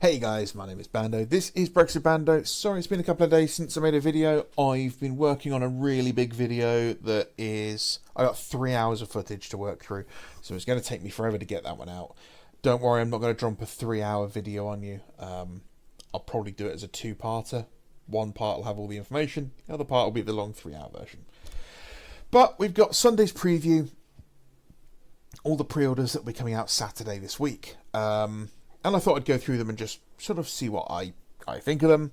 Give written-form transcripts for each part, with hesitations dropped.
Hey guys, my name is Bando. This is Brexit Bando. Sorry it's been a couple of days since I made a video. I've been working on a really big video that is... I got 3 hours of footage to work through, so it's going to take me forever to get that one out. Don't worry, I'm not going to drop a 3-hour video on you. I'll probably do it as a two-parter. One part will have all the information, the other part will be the long 3-hour version. But we've got Sunday's preview, all the pre-orders that will be coming out Saturday this week. And I thought I'd go through them and just sort of see what I think of them.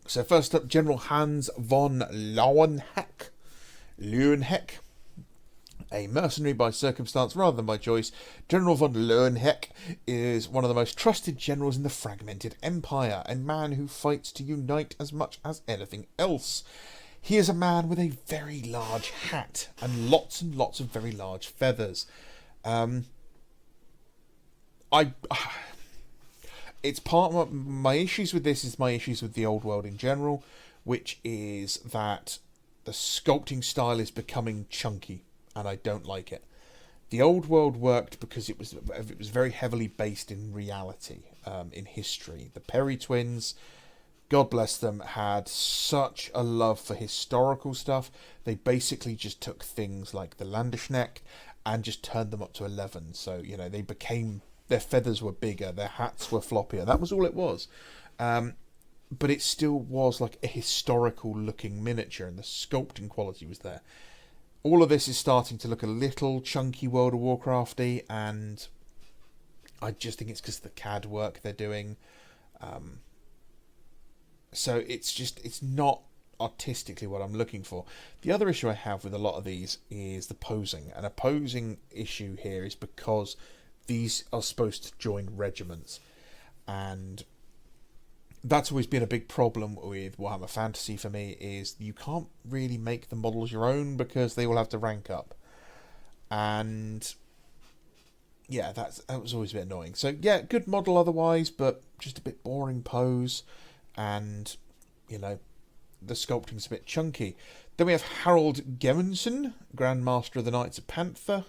So first up, General Hans von Lauenheck. A mercenary by circumstance rather than by choice, General von Lauenheck is one of the most trusted generals in the fragmented empire, a man who fights to unite as much as anything else. He is a man with a very large hat and lots of very large feathers. It's part of my issues with this is my issues with the old world in general, which is that the sculpting style is becoming chunky, and I don't like it. The old world worked because it was very heavily based in reality, in history. The Perry twins, God bless them, had such a love for historical stuff. They basically just took things like the Landesknecht and just turned them up to 11. So, you know, they became... Their feathers were bigger, their hats were floppier. That was all it was. But it still was like a historical looking miniature, and the sculpting quality was there. All of this is starting to look a little chunky World of Warcrafty, and I just think it's because of the CAD work they're doing. So it's not artistically what I'm looking for. The other issue I have with a lot of these is the posing. And a posing issue here is because these are supposed to join regiments, and that's always been a big problem with Warhammer Fantasy for me, is you can't really make the models your own because they all have to rank up. And yeah, that was always a bit annoying. So yeah, good model otherwise, but just a bit boring pose, and you know, the sculpting's a bit chunky. Then we have Harold Gemmensen, Grand Master of the Knights of Panther,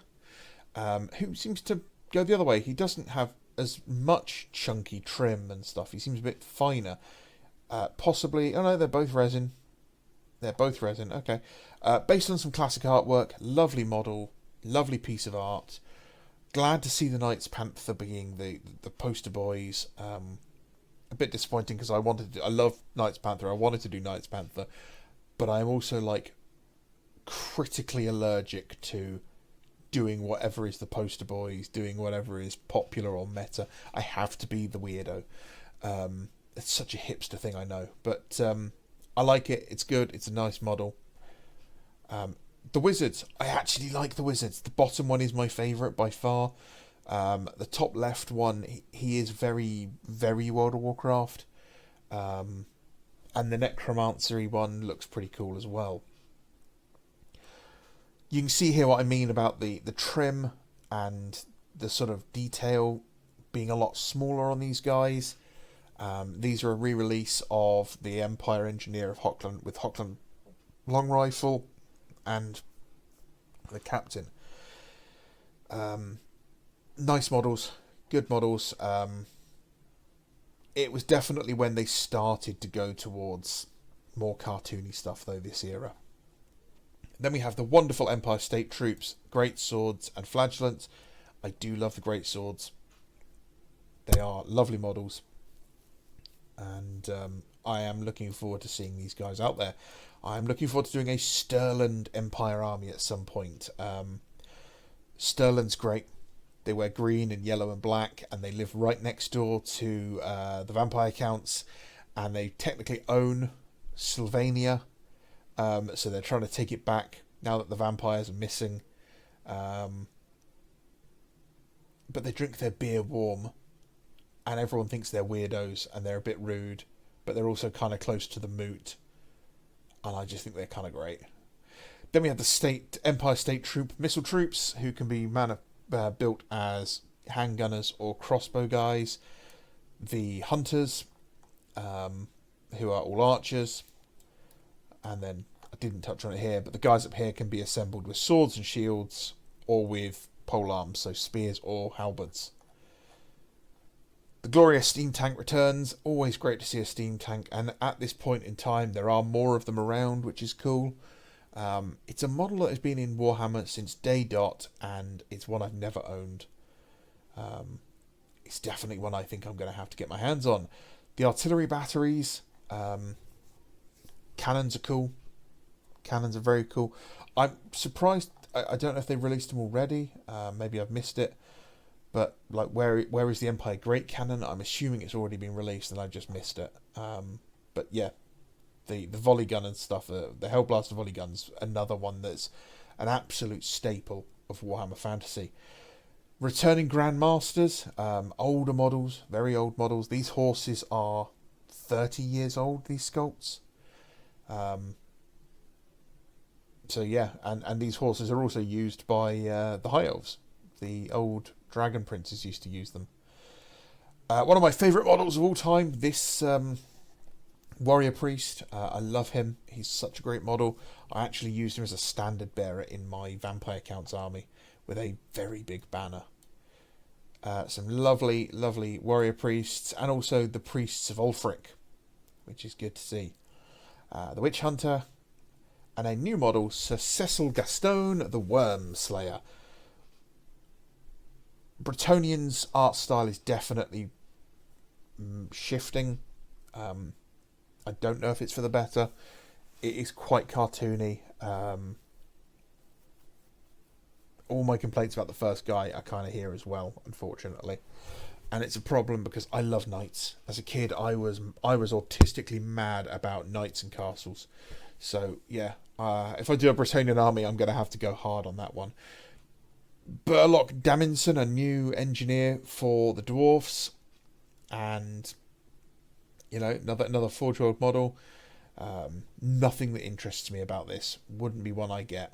who seems to go the other way. He doesn't have as much chunky trim and stuff. He seems a bit finer. Possibly... Oh no, they're both resin. Okay. Based on some classic artwork. Lovely model. Lovely piece of art. Glad to see the Knights Panther being the poster boys. A bit disappointing because I love Knights Panther. I wanted to do Knights Panther. But I'm also like critically allergic to doing whatever is the poster boys, doing whatever is popular or meta. I have to be the weirdo. It's such a hipster thing, I know, but I like it. It's good. It's a nice model. The Wizards. I actually like the Wizards. The bottom one is my favourite by far. The top left one, he is very, very World of Warcraft. And the Necromancery one looks pretty cool as well. You can see here what I mean about the trim and the sort of detail being a lot smaller on these guys. These are a re-release of the Empire Engineer of Hochland with Hochland Long Rifle and the Captain. Nice models, good models. It was definitely when they started to go towards more cartoony stuff, though, this era. Then we have the wonderful Empire State Troops, Great Swords and Flagellants. I do love the Great Swords. They are lovely models. And I am looking forward to seeing these guys out there. I am looking forward to doing a Stirland Empire army at some point. Stirland's great. They wear green and yellow and black, and they live right next door to the Vampire Counts. And they technically own Sylvania. So they're trying to take it back now that the vampires are missing. But they drink their beer warm, and everyone thinks they're weirdos and they're a bit rude, but they're also kind of close to the moot, and I just think they're kind of great. Then we have the Empire State Troop missile troops, who can be built as handgunners or crossbow guys. The hunters, who are all archers. And then, I didn't touch on it here, but the guys up here can be assembled with swords and shields, or with polearms, so spears or halberds. The glorious steam tank returns. Always great to see a steam tank, and at this point in time there are more of them around, which is cool. It's a model that has been in Warhammer since day dot, and it's one I've never owned. It's definitely one I think I'm going to have to get my hands on. The artillery batteries, cannons are cool. Cannons are very cool. I'm surprised. I don't know if they've released them already. Maybe I've missed it. But like, where is the Empire Great Cannon? I'm assuming it's already been released and I just missed it. But yeah, the volley gun and stuff. The Hellblaster volley gun's another one that's an absolute staple of Warhammer Fantasy. Returning Grandmasters, older models, very old models. These horses are 30 years old, these sculpts. So yeah, and these horses are also used by the High Elves. The old Dragon Princes used to use them. One of my favourite models of all time, this Warrior Priest. I love him. He's such a great model. I actually used him as a standard bearer in my Vampire Count's army with a very big banner. Some lovely, lovely Warrior Priests, and also the Priests of Ulfric, which is good to see. The Witch Hunter, and a new model, Sir Cecil Gaston, the Worm Slayer. Bretonnian's art style is definitely shifting. I don't know if it's for the better. It is quite cartoony. All my complaints about the first guy are kind of here as well, unfortunately. And it's a problem because I love knights. As a kid, I was autistically mad about knights and castles. So yeah, if I do a Bretonnian army, I'm going to have to go hard on that one. Burlock Daminson, a new engineer for the dwarfs, and you know, another Forge-World model. Nothing that interests me about this. Wouldn't be one I get.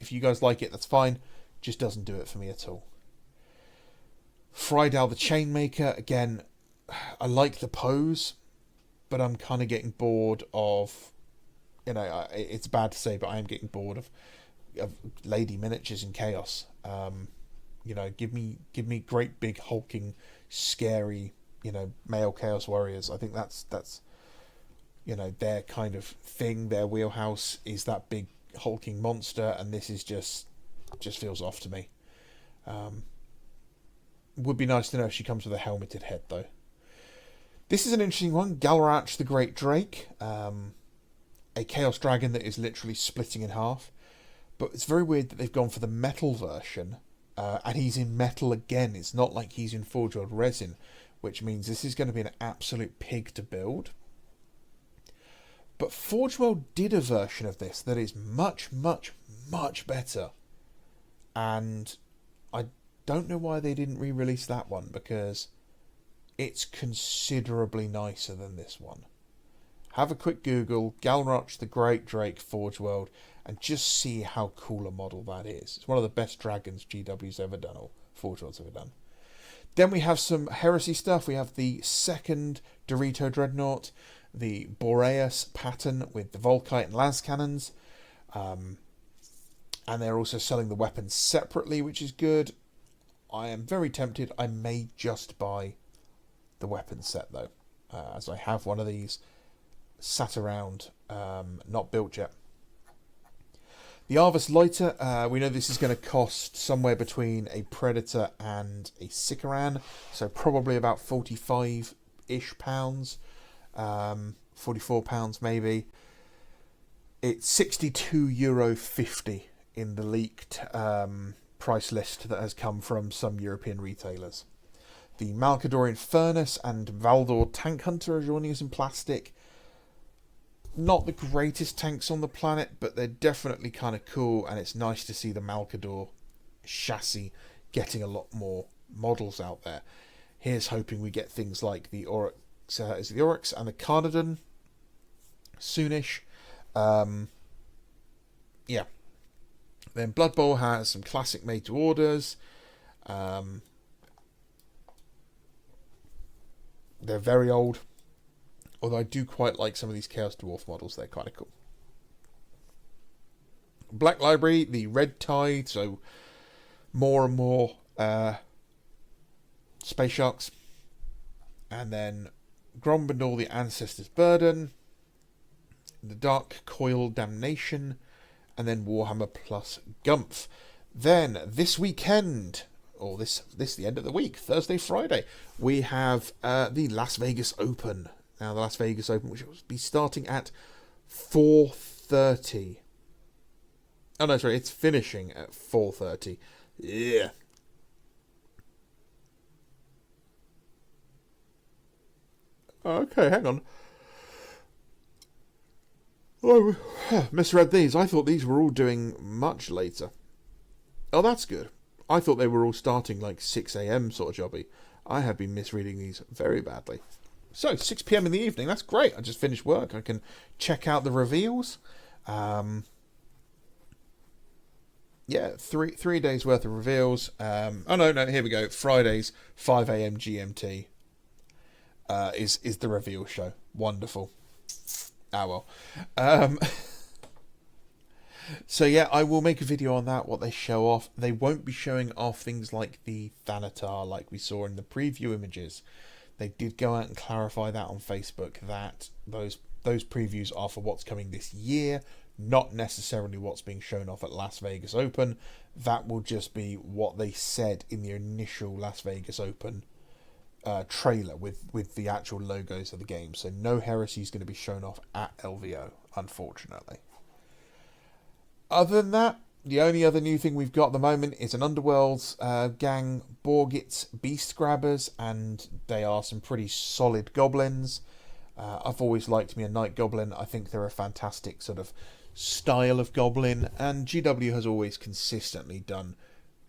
If you guys like it, that's fine. Just doesn't do it for me at all. Friedel the Chainmaker, again, I like the pose, but I'm kind of getting bored of, you know, it's bad to say, but I am getting bored of lady miniatures in Chaos. You know, give me great big hulking, scary, you know, male Chaos warriors. I think that's you know, their kind of thing. Their wheelhouse is that big hulking monster, and this is just feels off to me. Would be nice to know if she comes with a helmeted head though. This is an interesting one. Galrauch the Great Drake, a Chaos Dragon that is literally splitting in half. But it's very weird that they've gone for the metal version, and he's in metal again. It's not like he's in Forge-World resin, which means this is going to be an absolute pig to build. But Forge-World did a version of this that is much, much, much better. And I don't know why they didn't re-release that one, because it's considerably nicer than this one. Have a quick Google, Galrauch the Great Drake Forge-World, and just see how cool a model that is. It's one of the best dragons GW's ever done, or Forge-World's ever done. Then we have some Heresy stuff. We have the second Dorito Dreadnought, the Boreas pattern with the Volkite and las cannons, and they're also selling the weapons separately, which is good. I am very tempted. I may just buy the weapons set though, as I have one of these sat around, not built yet. The Arvus Lighter, we know this is going to cost somewhere between a Predator and a Sikaran, so probably about 45-ish pounds, 44 pounds maybe. It's €62.50 in the leaked price list that has come from some European retailers. The Malkadorian Furnace and Valdor Tank Hunter are joining us in plastic. Not the greatest tanks on the planet, but they're definitely kind of cool, and it's nice to see the Malkador chassis getting a lot more models out there. Here's hoping we get things like the Oryx, is it the Oryx and the Carnarvon soonish. Yeah. Then Blood Bowl has some classic made to orders. They're very old, although I do quite like some of these Chaos Dwarf models. They're kind of cool. Black Library, the Red Tide, so more and more Space Sharks, and then Grombendal the Ancestor's Burden, the Dark Coil Damnation, and then Warhammer plus Gumph. Then this weekend, or this the end of the week, Thursday, Friday, we have the Las Vegas Open. Now the Las Vegas Open, which will be starting at 4:30. Oh no, sorry, it's finishing at 4:30. Yeah. Okay, hang on. Oh, misread these. I thought these were all doing much later. Oh, that's good. I thought they were all starting like 6 a.m. sort of jobby. I have been misreading these very badly. So, 6 p.m. in the evening, that's great. I just finished work. I can check out the reveals. Yeah, three days worth of reveals. Oh, no, here we go. Fridays, 5 a.m. GMT is the reveal show. Wonderful. Ah, well. So yeah, I will make a video on that, what they show off. They won't be showing off things like the Thanatar like we saw in the preview images. They did go out and clarify that on Facebook, that those previews are for what's coming this year, not necessarily what's being shown off at Las Vegas Open. That will just be what they said in the initial Las Vegas Open trailer with the actual logos of the game. So no Heresy is going to be shown off at LVO, unfortunately. Other than that, the only other new thing we've got at the moment is an Underworlds gang, Borgit's Beast Grabbers, and they are some pretty solid goblins. I've always liked me a Night Goblin. I think they're a fantastic sort of style of goblin, and GW has always consistently done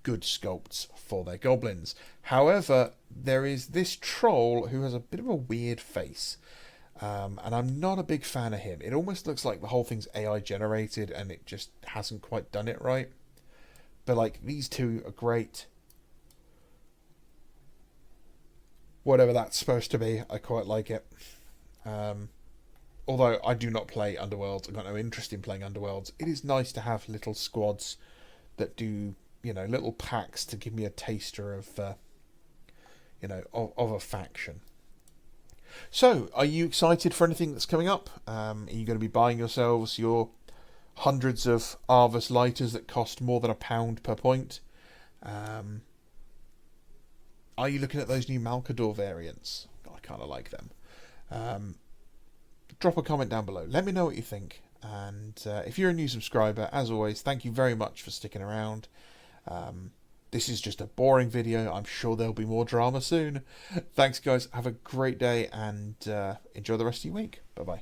good sculpts for their goblins. However, there is this troll who has a bit of a weird face. And I'm not a big fan of him. It almost looks like the whole thing's AI generated and it just hasn't quite done it right. But like, these two are great. Whatever that's supposed to be, I quite like it. Although I do not play Underworlds, I've got no interest in playing Underworlds. It is nice to have little squads that do, little packs to give me a taster of, of a faction. So, are you excited for anything that's coming up? Are you going to be buying yourselves your hundreds of Arvus lighters that cost more than £1 per point? Are you looking at those new Malkador variants? I kind of like them. Drop a comment down below. Let me know what you think. And if you're a new subscriber, as always, thank you very much for sticking around. This is just a boring video. I'm sure there'll be more drama soon. Thanks, guys. Have a great day and enjoy the rest of your week. Bye-bye.